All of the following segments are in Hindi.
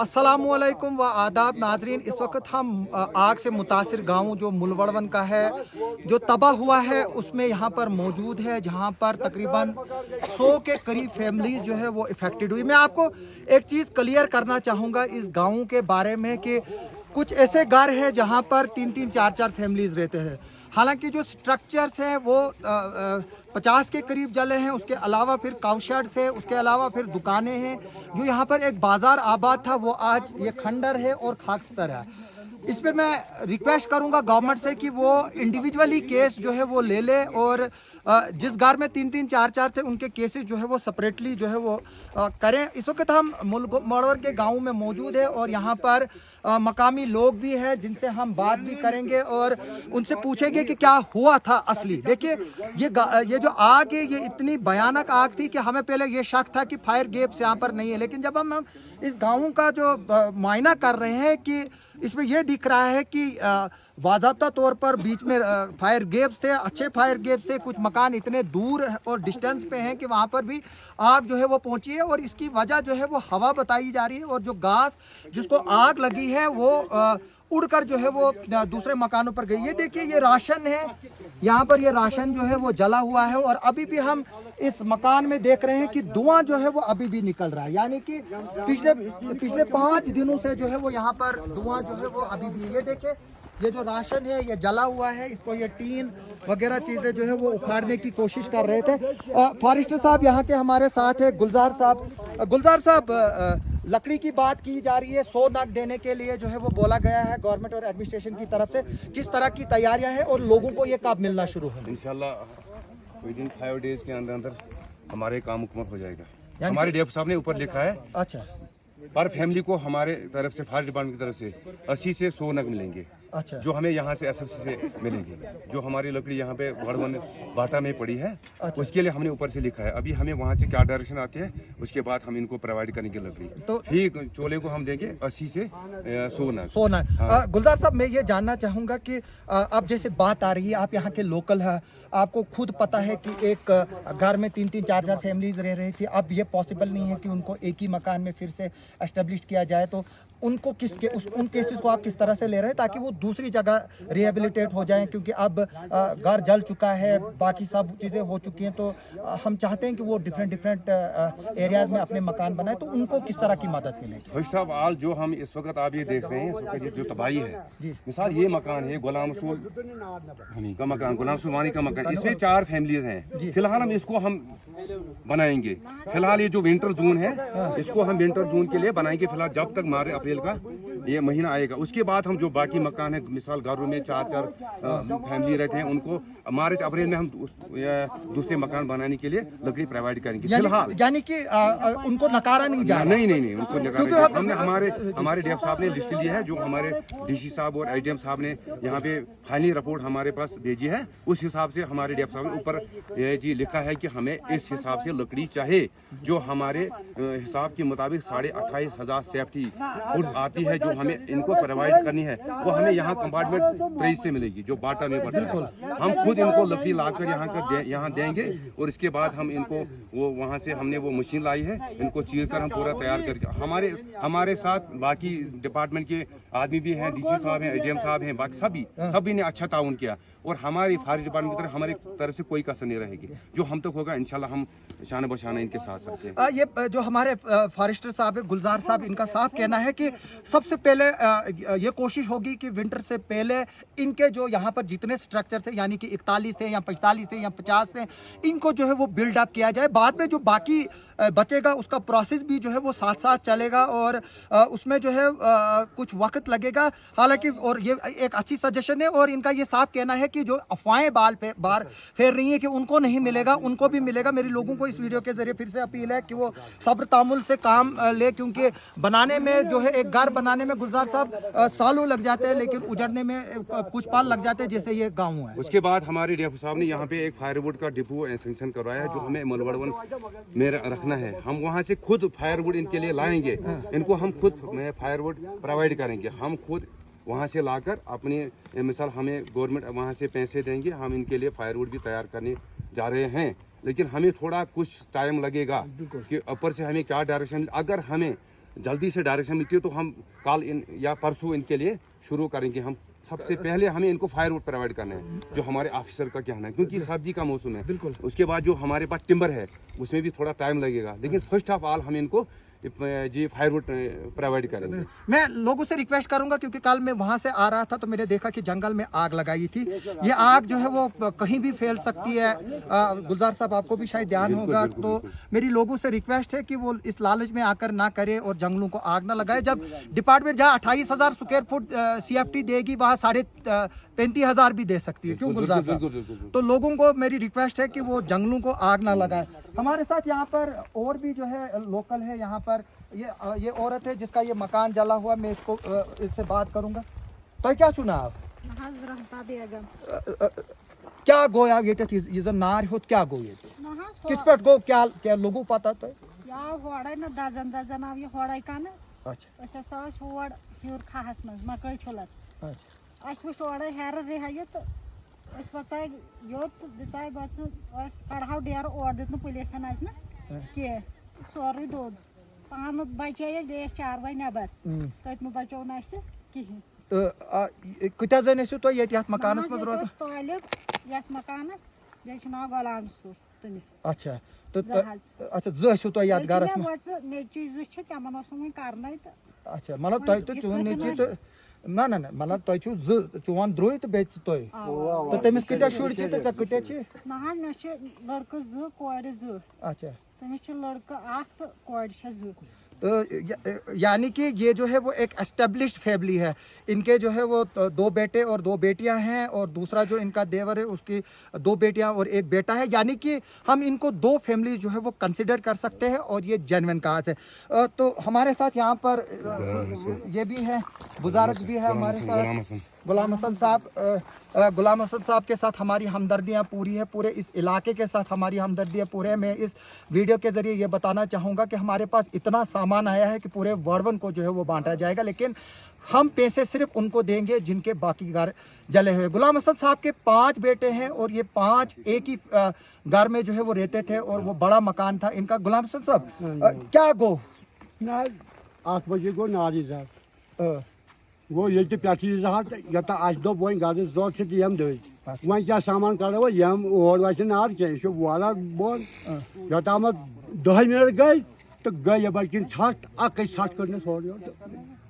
अस्सलामुअलैकुम व आदाब नाजरीन। इस वक्त हम आग से मुतासिर गांव जो मुलवड़वन का है, जो तबाह हुआ है, उसमें यहाँ पर मौजूद है, जहाँ पर तकरीबन 100 के करीब फैमिलीज जो है वो इफ़ेक्टेड हुई। मैं आपको एक चीज़ क्लियर करना चाहूँगा इस गाँव के बारे में कि कुछ ऐसे घर हैं जहाँ पर 3-3, 4-4 फैमिलीज रहते हैं। हालांकि जो स्ट्रक्चर्स हैं वो 50 के करीब जले हैं। उसके अलावा फिर काउशेड्स है, उसके अलावा फिर दुकानें हैं। जो यहाँ पर एक बाज़ार आबाद था वो आज ये खंडर है और खाकस्तर है। इस पे मैं रिक्वेस्ट करूँगा गवर्नमेंट से कि वो इंडिविजुअली केस जो है वो ले ले और जिस घर में 3-3, 4-4 थे उनके केसेस जो है वो सेपरेटली जो है वो करें। इस वक्त हम मुलवड़ के गाँव में मौजूद है और यहाँ पर मकामी लोग भी हैं जिनसे हम बात भी करेंगे और उनसे पूछेंगे कि क्या हुआ था असली। देखिए ये जो आग है ये इतनी भयानक आग थी कि हमें पहले ये शक था कि फायर गेप्स यहाँ पर नहीं है, लेकिन जब हम इस गाँव का जो मुआयना कर रहे हैं कि इसमें यह दिख रहा है कि बाज़ाब्ता तौर पर बीच में फायर गेप्स थे, अच्छे फायर गेप्स थे। कुछ मकान इतने दूर और डिस्टेंस पे हैं कि वहाँ पर भी आग जो है वो पहुँची है और इसकी वजह जो है वो हवा बताई जा रही है और जो गैस जिसको आग लगी है वो उड़कर जो है वो दूसरे मकानों पर गई है। देखिए ये राशन है, यहाँ पर ये राशन जो है वो जला हुआ है और अभी भी हम इस मकान में देख रहे हैं कि धुआं जो है वो अभी भी निकल रहा है, यानी कि पिछले 5 दिनों से जो है वो यहाँ पर धुआं जो है वो अभी भी। ये देखिए ये जो राशन है ये जला हुआ है, इसको ये टीन वगैरह चीज़ें जो है वो उखाड़ने की कोशिश कर रहे थे। फॉरेस्टर साहब यहाँ के हमारे साथ है, गुलजार साहब। गुलजार साहब, लकड़ी की बात की जा रही है, 100 नग देने के लिए जो है वो बोला गया है गवर्नमेंट और एडमिनिस्ट्रेशन की तरफ से। किस तरह की तैयारियां हैं और लोगों को ये कब मिलना शुरू होगा? इंशाल्लाह विदिन 5 डेज के अंदर अंदर हमारे काम मुकम्मल हो जाएगा। हमारे डीएफ साहब ने ऊपर लिखा है अच्छा पर फैमिली को हमारे तरफ से फायर डिपार्टमेंट की तरफ से 80 से 100 नग मिलेंगे। अच्छा, जो हमें यहाँ से एसएफसी से मिलेंगे। जो हमारी लकड़ी यहाँ पे वड़वन बाटा में पड़ी है, अच्छा, उसके लिए हमने ऊपर से लिखा है। अभी हमें वहाँ से क्या डायरेक्शन आती है उसके बाद हम इनको प्रोवाइड करेंगे लकड़ी। तो ठीक चोले को हम देंगे 80 से 100 नग। हाँ। गुलजार साहब, मैं ये जानना चाहूँगा कि अब जैसे बात आ रही है, आप यहाँ के लोकल हैं, आपको खुद पता है कि एक घर में 3-3, 4-4 फैमिलीज रह रही थी। अब ये पॉसिबल नहीं है कि उनको एक ही मकान में फिर से एस्टेब्लिश किया जाए, तो उनको उन केसेस को आप किस तरह से ले रहे हैं ताकि वो दूसरी जगह रिहेबिलिटेट हो जाएं? क्योंकि अब घर जल चुका है, बाकी सब चीज़ें हो चुकी हैं, तो हम चाहते हैं कि वो डिफरेंट एरियाज में अपने मकान बनाए, तो उनको किस तरह की मदद मिलेगी? फर्स्ट ऑफ ऑल जो हम इस वक्त आप ये देख रहे हैं, इस वक्त जो तबाही है, मिसाल ये मकान है गुलाम रसूल का मकान, गुलाम रसूल वानी का मकान, इसमें 4 फैमिलीज हैं। फिलहाल हम इसको हम बनाएंगे। फिलहाल ये जो विंटर जोन है इसको हम विंटर जोन के लिए बनाएंगे फिलहाल, जब तक मार्च अप्रैल का ये महीना आएगा। उसके बाद हम जो बाकी मकान है, मिसाल घरों में 4-4 फैमिली रहते हैं, उनको मार्च अप्रैल में हम दूसरे मकान बनाने के लिए लकड़ी प्रोवाइड करेंगे। फिलहाल यानी कि उनको नकारा नहीं जा रहा? नहीं उनको नकारा। हमने हमारे डीएफ साहब ने लिस्ट ली है, जो हमारे डीसी साहब और एडीएम साहब ने यहाँ पे फाइनली रिपोर्ट हमारे पास भेजी है। उस हिसाब से हमारे डीएफ साहब ने ऊपर जी लिखा है कि हमें इस हिसाब से लकड़ी चाहिए, जो हमारे हिसाब के मुताबिक 28,500 सेफ्टी फुट आती है, जो हमें इनको प्रोवाइड करनी है, वो हमें यहाँ कंपार्टमेंट प्राइस से मिलेगी जो बाटा में पड़ता है। हम खुद इनको लकड़ी लाकर यहाँ देंगे और इसके बाद हम इनको वो वहाँ से हमने वो मशीन लाई है, इनको चीर कर हम पूरा तैयार करके हमारे साथ बाकी डिपार्टमेंट के आदमी भी हैं, डीसी साहब हैं, एडीएम साहब हैं, बाकी सभी ने अच्छा ताउन किया और हमारी फायर डिपार्टमेंट की तरफ हमारी तरफ से कोई कसर नहीं रहेगी। जो हम तक होगा इंशाल्लाह हम शान बशाना इनके साथ सकते हैं। ये जो हमारे फॉरेस्टर साहब है गुलजार साहब, इनका साफ कहना है कि सबसे पहले ये कोशिश होगी कि विंटर से पहले इनके जो यहाँ पर जितने स्ट्रक्चर थे, यानी कि 41 थे या 45 थे या 50 थे, इनको जो है वो बिल्डअप किया जाए। बाद में जो बाकी बचेगा उसका प्रोसेस भी जो है वो साथ साथ चलेगा और उसमें जो है कुछ वक्त लगेगा। हालांकि और ये एक अच्छी सजेशन है और इनका ये साफ कहना है कि जो अफवाहें बार फैल रही हैं कि उनको नहीं मिलेगा, उनको भी मिलेगा। मेरी लोगों को इस वीडियो के जरिए फिर से अपील है कि वो सब्र तामुल से काम ले, क्योंकि बनाने में जो है एक घर बनाने में गुलजार साहब सालों लग जाते हैं, लेकिन उजड़ने में कुछ पाल लग जाते हैं, जैसे ये गाँव है। उसके बाद हमारे डीएफ साहब ने यहाँ पे एक फायरवुड का डिपो सेंक्शन करवाया है, जो हमें मुलवड़वन में रखना है। हम वहाँ से खुद फायरवुड इनके लिए लाएंगे, इनको हम खुद फायरवुड प्रोवाइड करेंगे। हम खुद वहाँ से लाकर अपनी मिसाल हमें गवर्नमेंट वहाँ से पैसे देंगे, हम इनके लिए फायरवुड भी तैयार करने जा रहे हैं, लेकिन हमें थोड़ा कुछ टाइम लगेगा कि ऊपर से हमें क्या डायरेक्शन। अगर हमें जल्दी से डायरेक्शन मिलती है तो हम कल इन या परसों इनके लिए शुरू करेंगे। हम सबसे पहले हमें इनको फायरवुड प्रोवाइड करना है, जो हमारे ऑफिसर का कहना है, क्योंकि सर्दी का मौसम है। बिल्कुल। उसके बाद जो हमारे पास टिम्बर है उसमें भी थोड़ा टाइम लगेगा, लेकिन फर्स्ट ऑफ ऑल हम इनको जी फायरवुड प्रोवाइड करेंगे। मैं लोगों से रिक्वेस्ट करूंगा, क्योंकि कल मैं वहां से आ रहा था तो मैंने देखा कि जंगल में आग लगाई थी। ये आग जो है वो कहीं भी फैल सकती है। गुलजार साहब आपको भी शायद ध्यान होगा, तो मेरी लोगों से रिक्वेस्ट है कि वो इस लालच में आकर ना करे और जंगलों को आग ना लगाए। जब डिपार्टमेंट जहाँ 28,000 स्क्वायर फुट CFT देगी, वहाँ 35,500 भी दे सकती है। क्यों गुलजार साहब? तो लोगों को मेरी रिक्वेस्ट है कि वो जंगलों को आग ना लगाए। हमारे साथ यहाँ पर और भी जो है लोकल है, यहाँ पर ये औरत है जिसका ये मकान जला हुआ। मैं इसको इससे बात करूंगा। तो क्या सुना आप? क्या गोया ये ये नार हो क्या गो ये किस पे गो क्या क्या लोगों पता तो या होड़े न दजन दजन आव ये होड़े कान। अच्छा अस सास होड़ हिर खाहस मन मकई छोलत। अच्छा अस वो होड़े हेर रे है तो अस वचाय योत दिचाय बच अस कढ़ाव डेर और दित न पुलिसन आस न के सोरी दो पान बचे ये देश 4 बाय नबर कतम बचो न अस किहि। तो कितना जन ऐसे तो ये यात मकानस में रोज तालिब यात मकानस ये नाव गुलाम सु तमिस। अच्छा तो अच्छा जो तो याद गरस में वच ने चीज छ तमन ओसुम करनै त। अच्छा मतलब तो चोन ने तो ना ना ना मतलब तो चोन द्रोय तो बेच तो तमिस कितना शुड़ छ तो कितना छ ना मे छ लड़का ज कोड़ ज। अच्छा तमिस छ लड़का आख तो कोड़ छ ज। तो यानी कि ये जो है वो एक एस्टेब्लिश्ड फैमिली है। इनके जो है वो 2 बेटे और 2 बेटियां हैं, और दूसरा जो इनका देवर है उसकी 2 बेटियां और 1 बेटा है। यानी कि हम इनको 2 फैमिली जो है वो कंसिडर कर सकते हैं, और ये जेन्युइन काज है। तो हमारे साथ यहाँ पर ये भी है, बुजुर्ग भी है हमारे साथ, गुलाम हसन साहब। गुलाम हसन साहब के साथ हमारी हमदर्दियाँ पूरी है, पूरे इस इलाके के साथ हमारी हमदर्दियाँ पूरे हैं। मैं इस वीडियो के ज़रिए ये बताना चाहूँगा कि हमारे पास इतना सामान आया है कि पूरे वर्डवन को जो है वो बांटा जाएगा, लेकिन हम पैसे सिर्फ उनको देंगे जिनके बाकी घर जले हुए। गुलाम हसन साहब के 5 बेटे हैं, और ये 5 एक ही घर में जो है वो रहते थे, और वो बड़ा मकान था इनका। गुलाम हसन साहब क्या गो ना 8 बजे गो नारी साहब वो ये पे यत दो बोन गाड़ी जो यम दे वह क्या सामान करो यम और वैसे नार क्या वाला बोन यत 10 मिनट गई तो गए बल्कि छठ छठ करने छोड़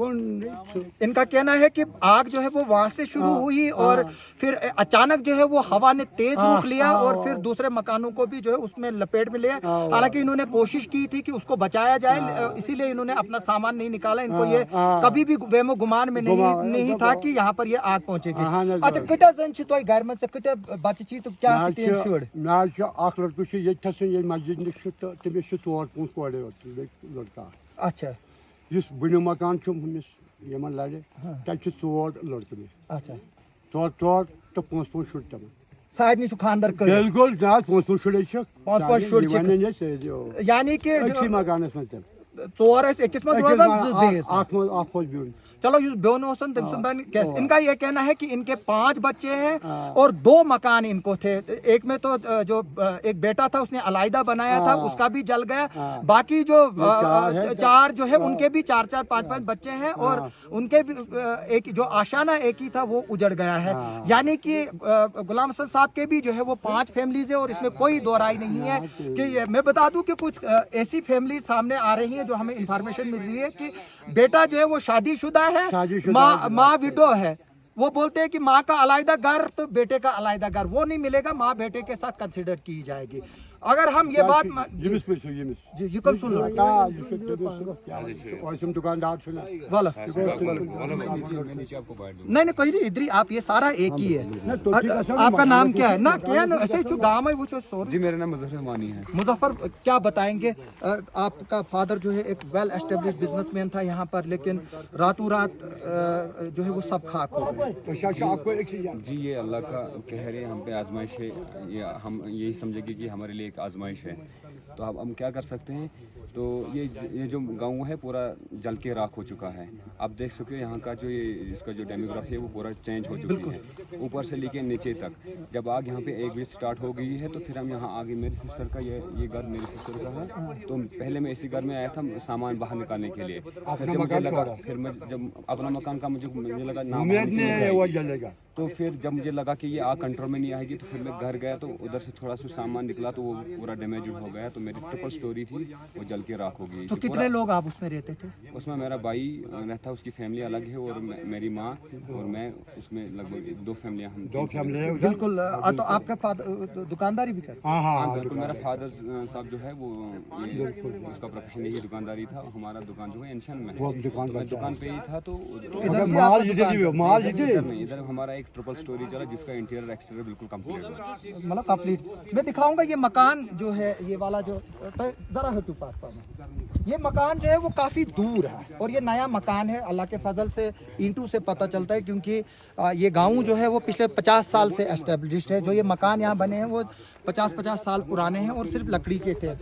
इनका कहना है कि आग जो है वो वहां से शुरू हुई, और फिर अचानक जो है वो हवा ने तेज रोक लिया, और फिर दूसरे मकानों को भी जो है उसमें लपेट में लिया। हालांकि इन्होंने कोशिश की थी कि उसको बचाया जाए, इसीलिए इन्होंने अपना सामान नहीं निकाला। इनको ये कभी भी वेमो गुमान में नहीं था कि यहाँ पर ये आग पहुंचेगी। अच्छा कितना जन तो घर में से कितना बच्चे तो क्या लड़का मस्जिद तमिस 4-5 कोड़े लड़का। अच्छा इस बुन मकान यमन लड़े तक 4 लड़के। अच्छा 4 तो 5 शुर तम सारे खानदार बिल्कुल ना 5 शुर 5 शुर यानी कि मकान 4 अकिस मज चलो ब्योन इनका ये कहना है कि इनके 5 बच्चे हैं, और 2 मकान इनको थे। एक में तो जो एक बेटा था उसने अलैदा बनाया था, उसका भी जल गया। बाकी जो 4 जो है उनके भी 4-4, 5-5 बच्चे हैं, और उनके भी एक जो आशाना एक ही था वो उजड़ गया है। यानी कि गुलाम हसन साहब के भी जो है वो 5 फैमिलीज है, और इसमें कोई दो राय नहीं है। कि मैं बता दूं कि कुछ ऐसी फैमिली सामने आ रही है जो हमें इंफॉर्मेशन मिल रही है कि बेटा जो है वो शादीशुदा है, माँ विडो है। वो बोलते हैं कि माँ का अलैदा घर तो बेटे का अलैदा घर वो नहीं मिलेगा, माँ बेटे के साथ कंसिडर की जाएगी। अगर हम ये बात जी ये कब सुन दुकानदार नहीं कोई नहीं, इधर आप ये सारा एक ही है। आपका नाम क्या है ना? क्या ना ऐसे गाँव में वो जी मेरा नाम मुजफ्फर मानी है। मुजफ्फर क्या बताएंगे? आपका फादर जो है एक वेल एस्टेब्लिश्ड बिजनेसमैन था यहाँ पर, लेकिन रातों रात जो है वो सब खाक हो गए। जी ये अल्लाह का कहर है, हम पे आजमाइश है, ये हम यही समझेंगे कि हमारे लिए एक आजमाइश है। तो अब हम क्या कर सकते हैं तो ये जो गांव है पूरा जल के राख हो चुका है। आप देख सकते हो यहाँ का जो ये इसका जो डेमोग्राफी है वो पूरा चेंज हो चुकी है, ऊपर से लेके नीचे तक। जब आग यहाँ पे एक बजे स्टार्ट हो गई है तो फिर हम यहाँ आगे, मेरी सिस्टर का ये घर मेरी सिस्टर का है, तो पहले मैं इसी घर में आया था सामान बाहर निकालने के लिए। फिर जब मुझे लगा, फिर मैं जब अपना मकान का मुझे लगा ना वो जलेगा। तो फिर जब मुझे लगा कि ये आग कंट्रोल में नहीं आएगी तो फिर मैं घर गया, तो उधर से थोड़ा सा सामान निकला तो वो पूरा डैमेज हो गया। तो मेरी ट्रिपल स्टोरी थी वो जल के राख हो गई। तो कितने लोग आप उसमें रहते थे? उसमें मेरा भाई रहता, उसकी फैमिली अलग है, और मेरी माँ और मैं, उसमें लगभग 2 फैमिलियाँ, हम 2 फैमिली है। बिल्कुल। तो आपका फादर दुकानदारी भी करते? हाँ बिल्कुल। मेरा फादर साहब जो है वो उसका प्रोफेशन यही दुकानदारी था। हमारा दुकान जो है एंशन में है, मैं दुकान पे ही था। तो इधर हमारा एक ट्रिपल स्टोरी चला जिसका इंटीरियर एक्सटीरियर बिल्कुल कंप्लीट है, मतलब कंप्लीट। मैं दिखाऊंगा ये मकान जो है, ये वाला जो जरा है तू पास में, ये मकान जो है वो काफ़ी दूर है और ये नया मकान है। अल्लाह के फजल से ईंटों से पता चलता है, क्योंकि ये गांव जो है वो पिछले 50 साल से एस्टेब्लिश्ड है। जो ये मकान यहाँ बने हैं वो 50 साल पुराने हैं और सिर्फ लकड़ी के थे।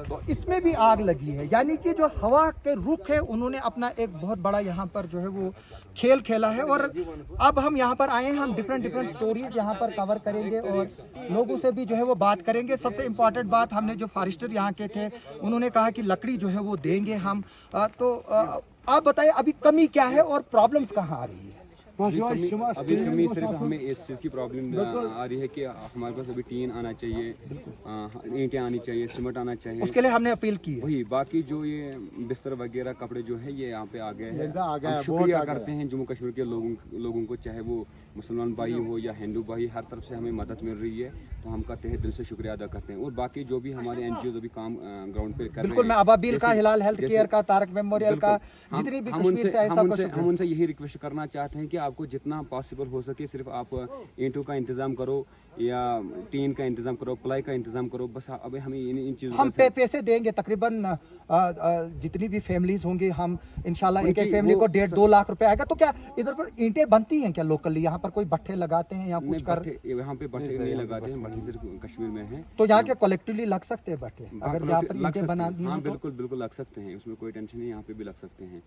तो इसमें भी आग लगी है, यानी कि जो हवा के रुख है उन्होंने अपना एक बहुत बड़ा यहाँ पर जो है वो खेल खेला है। और अब हम यहाँ पर आए हैं, हम डिफरेंट स्टोरीज यहाँ पर कवर करेंगे और लोगों से भी जो है वो बात करेंगे। सबसे इम्पॉर्टेंट बात, हमने जो फॉरेस्टर यहाँ के थे उन्होंने कहा कि लकड़ी जो है वो देंगे हम। आप बताइए अभी कमी क्या है और प्रॉब्लम्स कहाँ आ रही है? अभी कमी सिर्फ हमें इस चीज़ की प्रॉब्लम आ रही है कि हमारे पास अभी टीन आना चाहिए, ईंटें आनी चाहिए, सीमेंट आना चाहिए। उसके लिए हमने अपील की है। वही, बाकी जो ये बिस्तर वगैरह कपड़े जो है ये यहाँ पे आ गए हैं। हम शुक्रिया करते हैं जम्मू कश्मीर के लोगों को, चाहे वो मुसलमान भाई हो या हिंदू भाई, हर तरफ से हमें मदद मिल रही है, तो हम का तहे दिल से शुक्रिया अदा करते हैं। और बाकी जो भी हमारे NGOs अभी काम ग्राउंड पे कर रहे हैं, बिल्कुल, मैं अबाबिल का, हिलाल हेल्थ केयर का, तारक मेमोरियल का, जितनी भी कश्मीर से आए हम उनसे यही रिक्वेस्ट करना चाहते हैं कि आपको जितना पॉसिबल हो सके सिर्फ आप ईंटों का इंतजाम करो या टीन का इंतजाम करो, प्लाई का इंतजाम करो, बस अभी हमें इन चीज़ों हम पैसे देंगे। तकरीबन जितनी भी फैमिलीज होंगी, हम इंशाल्लाह इनके फैमिली को 1.5-2 लाख रुपए आएगा। तो क्या इधर पर ईंटें बनती हैं क्या लोकली? यहाँ पर कोई भट्ठे लगाते हैं या कुछ कर? यहाँ पे भट्ठे नहीं लगाते हैं, भट्ठे सिर्फ कश्मीर में है। तो यहाँ के कलेक्टिवली लग सकते हैं भट्ठे, अगर यहाँ पर ईंटें बना दी? हाँ बिल्कुल लग सकते हैं, उसमें कोई टेंशन नहीं, यहाँ पे भी लग सकते हैं।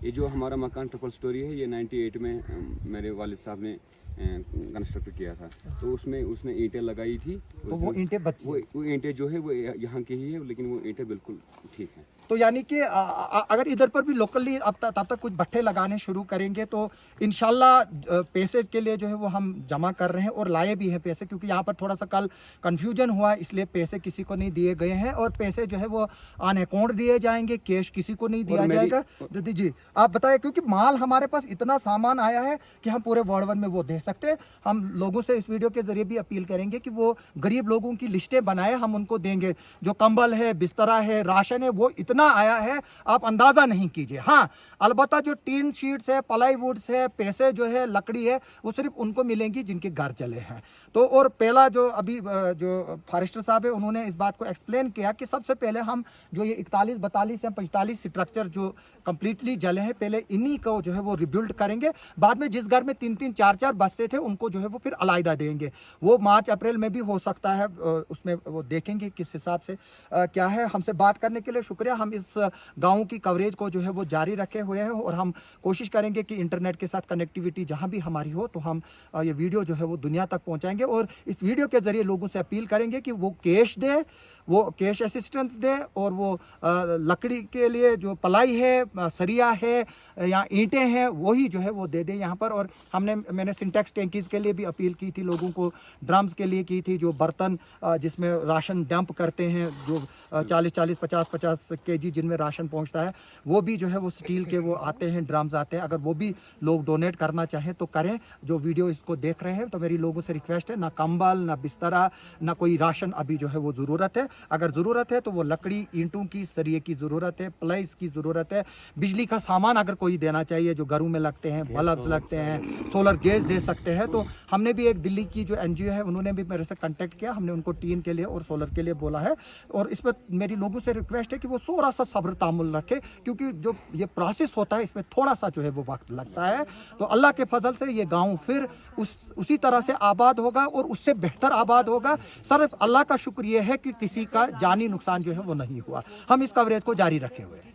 ये जो हमारा मकान ट्रिपल स्टोरी है ये 98 में मेरे वालिद साहब ने कंस्ट्रक्ट किया था, तो उसने ईंटें लगाई थी। तो वो ईंटें बची? वो ईंटें जो है वो यहाँ की ही है, लेकिन वो ईंटें बिल्कुल ठीक हैं। तो यानी कि अगर इधर पर भी लोकली तब तक कुछ भट्ठे लगाने शुरू करेंगे तो इंशाल्लाह पैसे के लिए जो है वो हम जमा कर रहे हैं और लाए भी हैं पैसे, क्योंकि यहाँ पर थोड़ा सा कल कंफ्यूजन हुआ, इसलिए पैसे किसी को नहीं दिए गए हैं और पैसे जो है वो ऑन अकाउंट दिए जाएंगे, कैश किसी को नहीं दिया जाएगा। दीदी जी आप बताएं, क्योंकि माल हमारे पास इतना सामान आया है कि हम पूरे वार्ड 1 में वो दे सकते हैं। हम लोगों से इस वीडियो के जरिए भी अपील करेंगे कि वो गरीब लोगों की लिस्टें बनाए, हम उनको देंगे। जो कंबल है, बिस्तरा है, राशन है, वो इतना आया है आप अंदाजा नहीं कीजिए। हाँ, अलबत्ता जो टीन शीट्स है, प्लाईवुड्स है, पैसे जो है, लकड़ी है, वो सिर्फ उनको मिलेंगी जिनके घर चले हैं। तो और पहला जो अभी जो फॉरेस्टर साहब है उन्होंने इस बात को एक्सप्लेन किया कि सबसे पहले हम जो ये 41, 42 या 45 स्ट्रक्चर जो कंप्लीटली जले हैं, पहले इन्हीं को जो है वो रिबिल्ड करेंगे। बाद में जिस घर में 3-3, 4-4 बसते थे उनको जो है वो फिर अलहदा देंगे। वो मार्च अप्रैल में भी हो सकता है, उसमें वो देखेंगे किस हिसाब से क्या है। हमसे बात करने के लिए शुक्रिया। हम इस गाँव की कवरेज को जो है वो जारी रखे हुए हैं और हम कोशिश करेंगे कि इंटरनेट के साथ कनेक्टिविटी जहाँ भी हमारी हो तो हम ये वीडियो जो है वो दुनिया तक पहुँचाएंगे और इस वीडियो के जरिए लोगों से अपील करेंगे कि वो कैश दे, वो कैश असिस्टेंस दे और वो लकड़ी के लिए जो पलाई है, सरिया है या ईंटें हैं वही जो है वो दे दें यहाँ पर। और मैंने सिंटेक्स टैंकीज़ के लिए भी अपील की थी लोगों को, ड्रम्स के लिए की थी, जो बर्तन जिसमें राशन डंप करते हैं, जो 40-40, 50-50 kg जिनमें राशन पहुँचता है, वो भी जो है वो स्टील के वो आते हैं, ड्रम्स आते हैं। अगर वो भी लोग डोनेट करना चाहें तो करें। जो वीडियो इसको देख रहे हैं तो मेरी लोगों से रिक्वेस्ट है, ना कंबल, ना बिस्तरा, ना कोई राशन अभी जो है वो ज़रूरत है। अगर ज़रूरत है तो वो लकड़ी, ईंटों की, सरिये की ज़रूरत है, प्लाईस की ज़रूरत है, बिजली का सामान अगर कोई देना चाहिए जो घरों में लगते हैं, बल्ब्स लगते हैं, सोलर गैस दे सकते हैं। तो हमने भी एक दिल्ली की जो NGO है उन्होंने भी मेरे से कांटेक्ट किया, हमने उनको टीन के लिए और सोलर के लिए बोला है। और इस पर मेरी लोगों से रिक्वेस्ट है कि वो थोड़ा सा सब्र तामुल रखे, क्योंकि जो ये प्रोसेस होता है इसमें थोड़ा सा जो है वो वक्त लगता है। तो अल्लाह के फजल से ये गाँव फिर उसी तरह से आबाद होगा और उससे बेहतर आबाद होगा। सिर्फ अल्लाह का शुक्र ये है कि किसी किसी का जानी नुकसान जो है वो नहीं हुआ। हम इस कवरेज को जारी रखे हुए हैं।